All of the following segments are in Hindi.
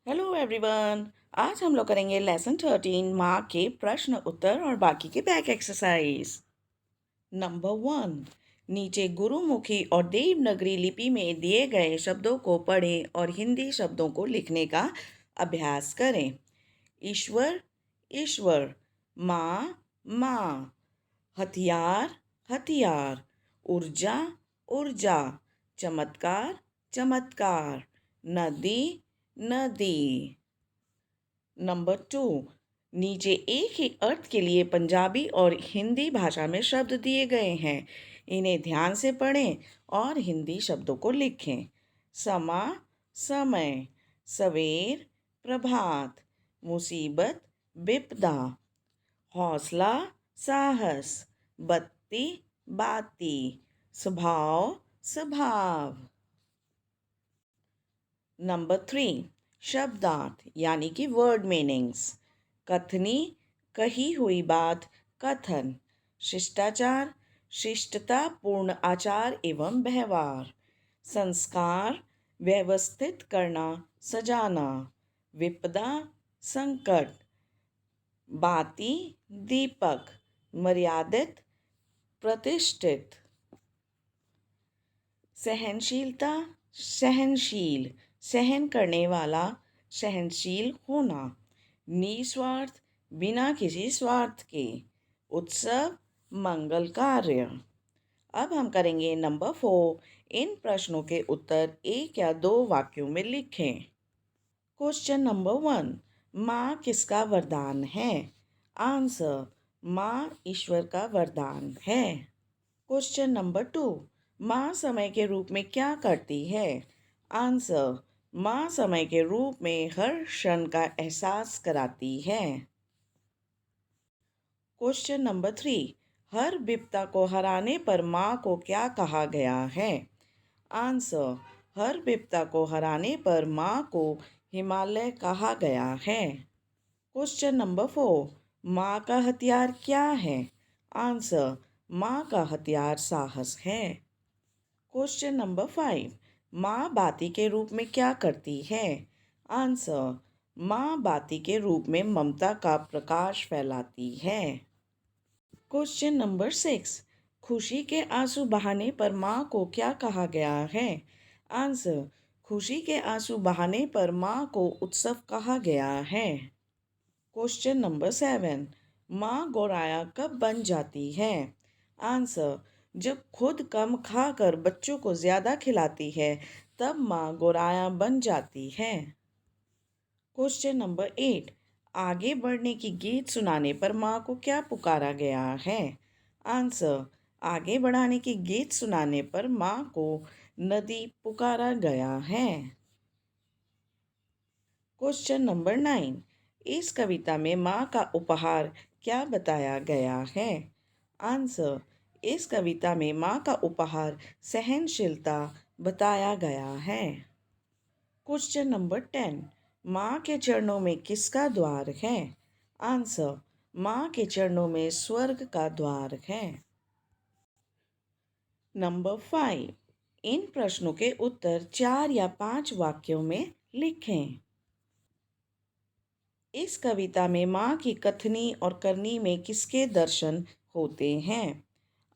Hello everyone. आज हम लोग करेंगे लेसन 13 माँ के प्रश्न उत्तर और बाकी के बैक एक्सरसाइज। नंबर 1, नीचे गुरुमुखी और देवनागरी लिपि में दिए गए शब्दों को पढ़ें और हिंदी शब्दों को लिखने का अभ्यास करें। ईश्वर, ईश्वर। माँ, माँ। हथियार, हथियार। ऊर्जा, ऊर्जा। चमत्कार, चमत्कार। नदी, नदी। नंबर 2, नीचे एक ही अर्थ के लिए पंजाबी और हिंदी भाषा में शब्द दिए गए हैं। इन्हें ध्यान से पढ़ें और हिंदी शब्दों को लिखें। समा, समय। सवेर, प्रभात। मुसीबत, विपदा। हौसला, साहस। बत्ती, बाती। स्वभाव, स्वभाव। नंबर 3, शब्दार्थ यानी कि वर्ड मीनिंग्स। कथनी, कही हुई बात, कथन। शिष्टाचार, शिष्टता पूर्ण आचार एवं व्यवहार। संस्कार, व्यवस्थित करना, सजाना। विपदा, संकट। बाती, दीपक। मर्यादित, प्रतिष्ठित। सहनशीलता, सहनशील, सहन करने वाला, सहनशील होना। निस्वार्थ, बिना किसी स्वार्थ के। उत्सव, मंगल कार्य। अब हम करेंगे नंबर 4, इन प्रश्नों के उत्तर एक या दो वाक्यों में लिखें। क्वेश्चन नंबर 1, माँ किसका वरदान है? आंसर, माँ ईश्वर का वरदान है। क्वेश्चन नंबर 2, माँ समय के रूप में क्या करती है? आंसर, माँ समय के रूप में हर क्षण का एहसास कराती है। क्वेश्चन नंबर 3, हर विपदा को हराने पर माँ को क्या कहा गया है? आंसर, हर विपदा को हराने पर माँ को हिमालय कहा गया है। क्वेश्चन नंबर 4, माँ का हथियार क्या है? आंसर, माँ का हथियार साहस है। क्वेश्चन नंबर 5, माँ बाती के रूप में क्या करती है? आंसर, माँ बाती के रूप में ममता का प्रकाश फैलाती है। क्वेश्चन नंबर 6, खुशी के आंसू बहाने पर माँ को क्या कहा गया है? आंसर, खुशी के आंसू बहाने पर माँ को उत्सव कहा गया है। क्वेश्चन नंबर 7, माँ गौराया कब बन जाती है? आंसर, जब खुद कम खाकर बच्चों को ज़्यादा खिलाती है तब माँ गौराया बन जाती है। क्वेश्चन नंबर 8, आगे बढ़ने की गीत सुनाने पर माँ को क्या पुकारा गया है? आंसर, आगे बढ़ाने की गीत सुनाने पर माँ को नदी पुकारा गया है। क्वेश्चन नंबर 9, इस कविता में माँ का उपहार क्या बताया गया है? आंसर, इस कविता में माँ का उपहार सहनशीलता बताया गया है। क्वेश्चन नंबर 10, माँ के चरणों में किसका द्वार है? आंसर, माँ के चरणों में स्वर्ग का द्वार है। नंबर 5, इन प्रश्नों के उत्तर 4 या 5 वाक्यों में लिखें। इस कविता में माँ की कथनी और करनी में किसके दर्शन होते हैं?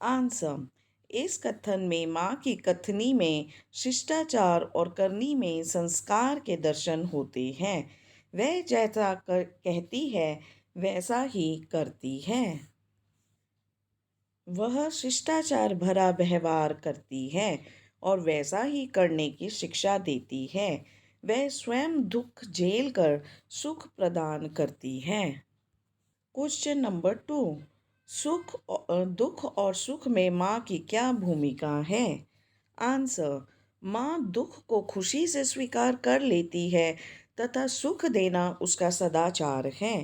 आंसर, इस कथन में माँ की कथनी में शिष्टाचार और करनी में संस्कार के दर्शन होते हैं। वह जैसा कहती है वैसा ही करती है। वह शिष्टाचार भरा व्यवहार करती है और वैसा ही करने की शिक्षा देती है। वह स्वयं दुख झेल कर सुख प्रदान करती है। क्वेश्चन नंबर 2, दुख और सुख में माँ की क्या भूमिका है? आंसर, माँ दुख को खुशी से स्वीकार कर लेती है तथा सुख देना उसका सदाचार है।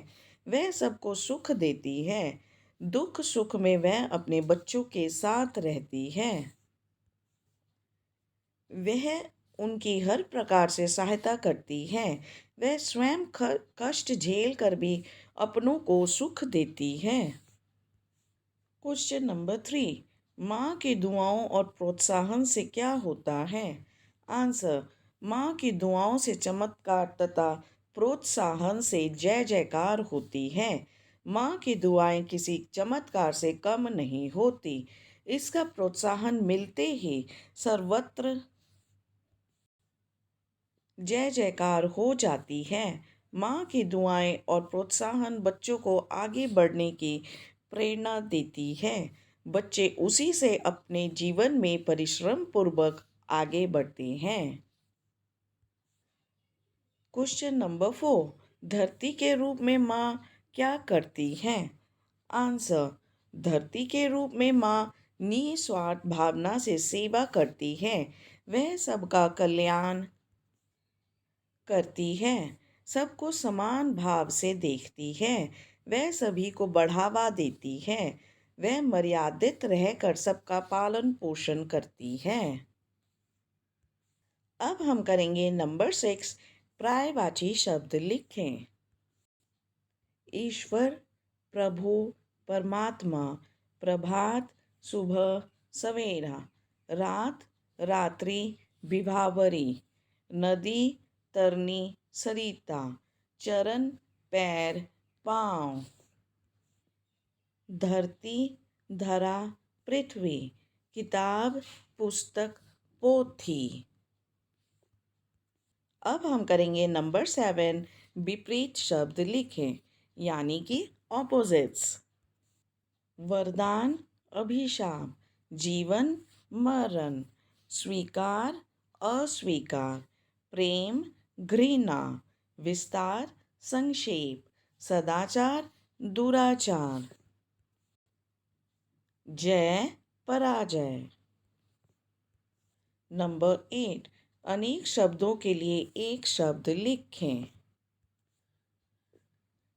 वह सबको सुख देती है। दुख सुख में वह अपने बच्चों के साथ रहती है। वह उनकी हर प्रकार से सहायता करती है। वह स्वयं कष्ट झेल कर भी अपनों को सुख देती है। क्वेश्चन नंबर 3, माँ की दुआओं और प्रोत्साहन से क्या होता है? आंसर, माँ की दुआओं से चमत्कार तथा प्रोत्साहन से जय जयकार होती है। माँ की दुआएं किसी चमत्कार से कम नहीं होती। इसका प्रोत्साहन मिलते ही सर्वत्र जय जयकार हो जाती है। माँ की दुआएं और प्रोत्साहन बच्चों को आगे बढ़ने की प्रेरणा देती है। बच्चे उसी से अपने जीवन में परिश्रम पूर्वक आगे बढ़ते हैं। क्वेश्चन नंबर 4, धरती के रूप में माँ क्या करती है? आंसर, धरती के रूप में माँ निस्वार्थ भावना से सेवा करती है। वह सबका कल्याण करती है, सबको समान भाव से देखती है, वह सभी को बढ़ावा देती है, वह मर्यादित रहकर सबका पालन पोषण करती है। अब हम करेंगे नंबर 6, पर्यायवाची शब्द लिखें। ईश्वर, प्रभु, परमात्मा, प्रभात, सुबह, सवेरा, रात, रात्रि, विभावरी, नदी, तरनी, सरिता, चरण, पैर, पाँव, धरती, धरा, पृथ्वी, किताब, पुस्तक, पोथी। अब हम करेंगे नंबर 7, विपरीत शब्द लिखें, यानी कि ऑपोजिट्स। वरदान, अभिशाप, जीवन, मरण, स्वीकार, अस्वीकार, प्रेम, घृणा, विस्तार, संक्षेप, सदाचार, दुराचार, जय, पराजय। नंबर 8, अनेक शब्दों के लिए एक शब्द लिखें।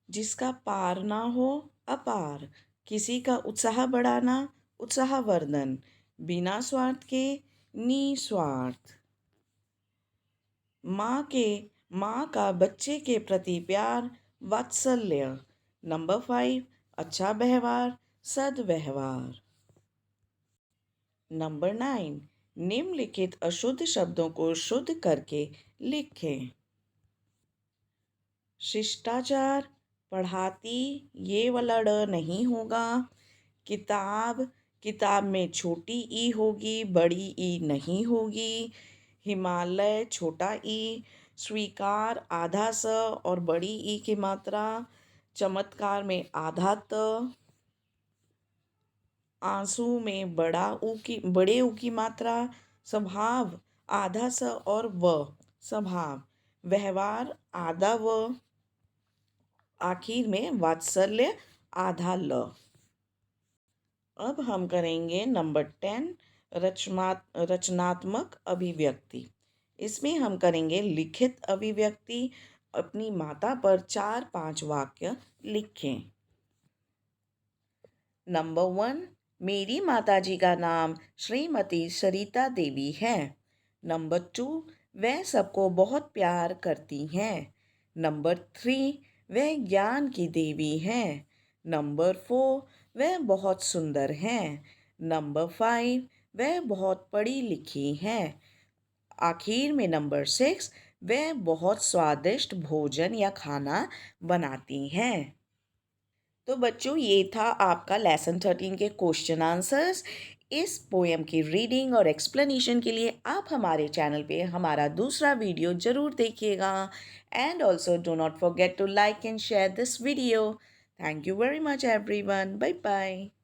जिसका पार ना हो, अपार। किसी का उत्साह बढ़ाना, उत्साहवर्धन। बिना स्वार्थ के, निस्वार्थ। माँ का बच्चे के प्रति प्यार, वात्सल्य। नंबर 5, अच्छा व्यवहार, सद्व्यवहार। नंबर 9, निम्नलिखित अशुद्ध शब्दों को शुद्ध करके लिखें। शिष्टाचार, पढ़ाती, ये वाला ड नहीं होगा। किताब, किताब में छोटी ई होगी, बड़ी ई नहीं होगी। हिमालय, छोटा ई। स्वीकार, आधा स और बड़ी ई की मात्रा। चमत्कार में आधा त। आंसू में बड़े ऊ की मात्रा। स्वभाव, आधा स और व, स्वभाव। व्यवहार, आधा व। आखिर में वात्सल्य, आधा ल। अब हम करेंगे नंबर 10, रचनात्मक अभिव्यक्ति। इसमें हम करेंगे लिखित अभिव्यक्ति। अपनी माता पर 4-5 वाक्य लिखें। नंबर 1, मेरी माताजी का नाम श्रीमती सरिता देवी है। नंबर 2, वह सबको बहुत प्यार करती हैं। नंबर 3, वह ज्ञान की देवी हैं। नंबर 4, वह बहुत सुंदर हैं। नंबर 5, वह बहुत पढ़ी लिखी हैं। आखिर में नंबर 6, वह बहुत स्वादिष्ट भोजन या खाना बनाती हैं। तो बच्चों, ये था आपका लेसन 13 के क्वेश्चन आंसर्स। इस पोएम की रीडिंग और एक्सप्लेनेशन के लिए आप हमारे चैनल पे हमारा दूसरा वीडियो ज़रूर देखिएगा। And also do not forget to like and share this video. Thank you very much everyone. Bye bye.